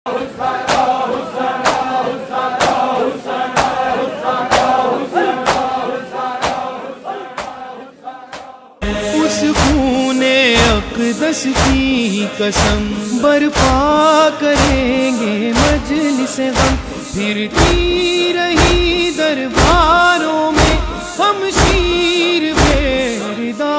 اس خون اقدس کی قسم برپا کریں گے مجلس غم، پھرتی رہی درباروں میں ہم شیر بے ردا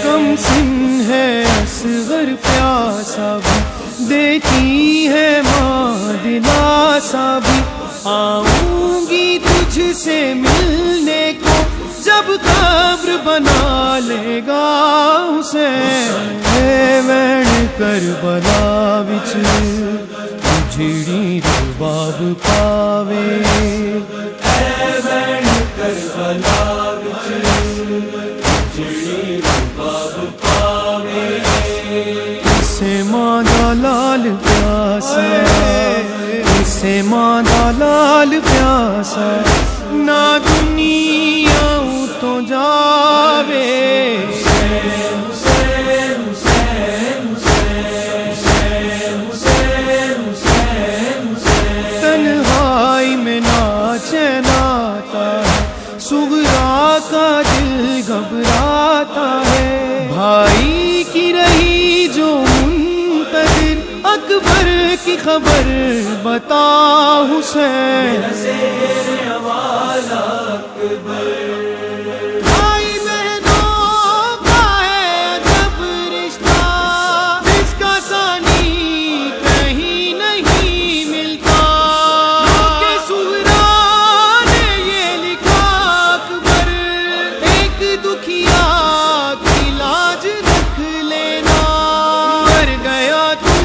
کم سن ہے اصغر پیاسا بھی، دیتی ہے ماں دلاسا بھی، آؤں گی تجھ سے ملنے کو جب قبر بنا لے گا حسین، اے وین کربلا وچ اجڑی رباب پاوے، اے وین کربلا وچ اجڑی رباب پاوے، اسے ماں دا لال پیاسا، اسے ماں دا لال پیاسا، نہ دنیا تو جاوے، تنہائی میں ناچے ناتا ہے، صغرا کا دل گھبراتا ہے، بھائی کی رہی جو منتظر اکبر کی خبر بتا حسین، بھائی بہنوں کا ہے جب رشتہ، جس کا ثانی کہیں نہیں ملتا، کہ صغرا نے یہ لکھا اکبر ایک دکھیا کی لاج رکھ لینا، مر گیا تو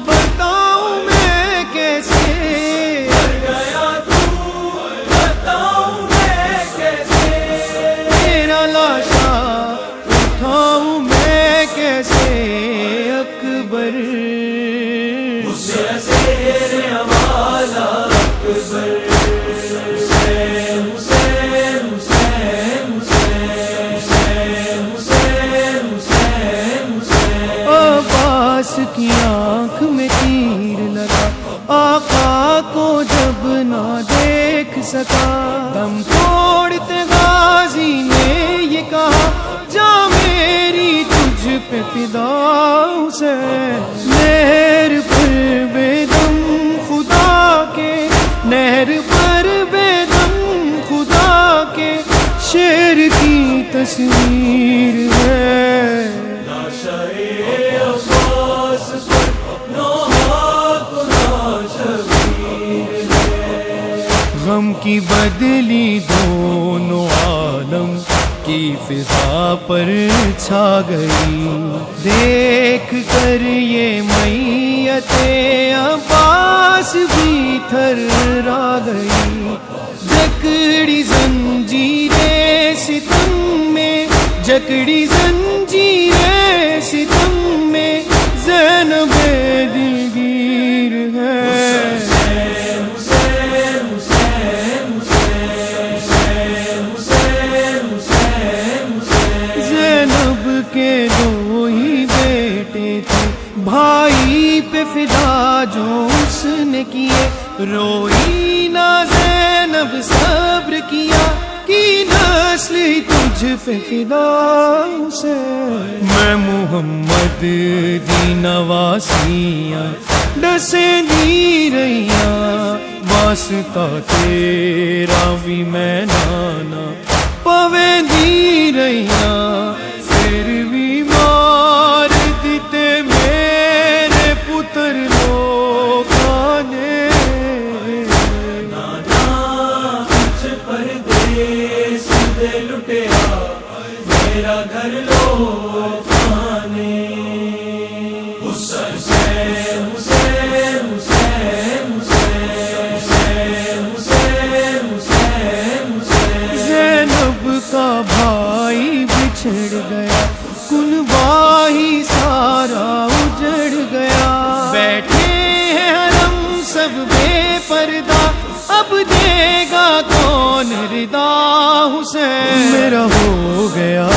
بتاؤں میں کیسے، مر گیا تو بتاؤں میں کیسے، تیرا لاشا اٹھاؤں میں کیسے اکبر، زیر حوالہ اکبر، عباس کی آنکھ میں تیر لگا، آقا کو جب نہ دیکھ سکا، دم توڑتے غازی نے یہ کہا جا میری تجھ پہ فدا حسین، نہر پر بے دم خدا کے، نہر پر بے دم خدا کے، شیر کی تصویر ہے، غم کی بدلی دونوں عالم کی فضا پر چھا گئی، دیکھ کر یہ میت عباس بھی تھرا گئی، جکڑی زنجیریں ستم میں، جکڑی زنجیریں ستم میں، زینب دلگیر ہے، کے دو ہی بیٹے تھے، بھائی پہ فدا جو اس نے کیے، روئی نہ زینب صبر کیا، کی نسل ہی تجھ پہ فدا حسین، میں محمد دی نواسیاں ڈسے دی رہیاں، واسطہ تیرا بھی میں نانا پوے دی رہیاں، پھر بھی مار دیتے میرے پتر لوگوں نے، نانا کچھ پردیس دے لٹیا میرا گھر لوگوں نے، حسین حسین حسین حسین، زینب کا بھائی بچھڑ گیا، کنبہ ہی سارا اجڑ گیا، بیٹھے ہیں حرم سب بے پردہ، اب دے گا کون ردا حسین۔ حسین میرا ہو گیا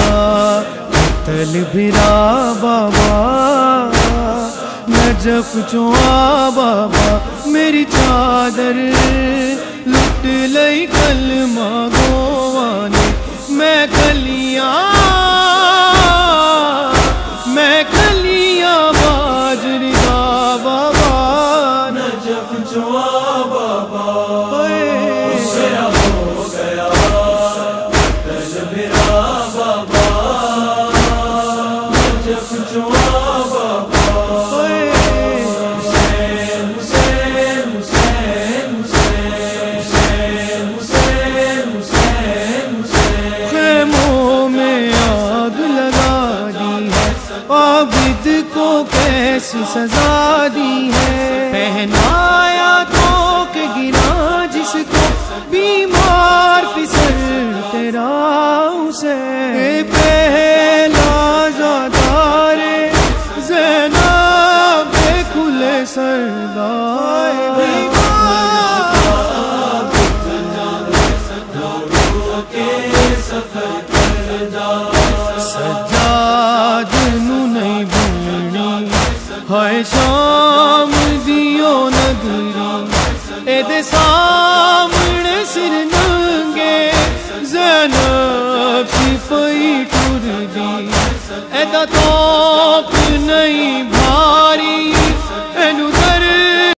قتل بھرا بابا نجف چوا بابا میری چادر لٹ لئی کلمہ گوانے میں کلیاں باجری دا بابا نجف چوا بابا میرا ہو گیا قتل بھرا بابا نجف چوا بابا عابد کو کیسی سزا دی ہے پہنایا تو کہ گرا جس کو بیمار پسر تیرا اسے پہلا زادار زینب کھلے سردار سجاد نو نہیں بھولنی ہائے شام دیو نگری اے دے سامنے سر ننگے زینب سپاہی ٹر دی اے دا توپ نہیں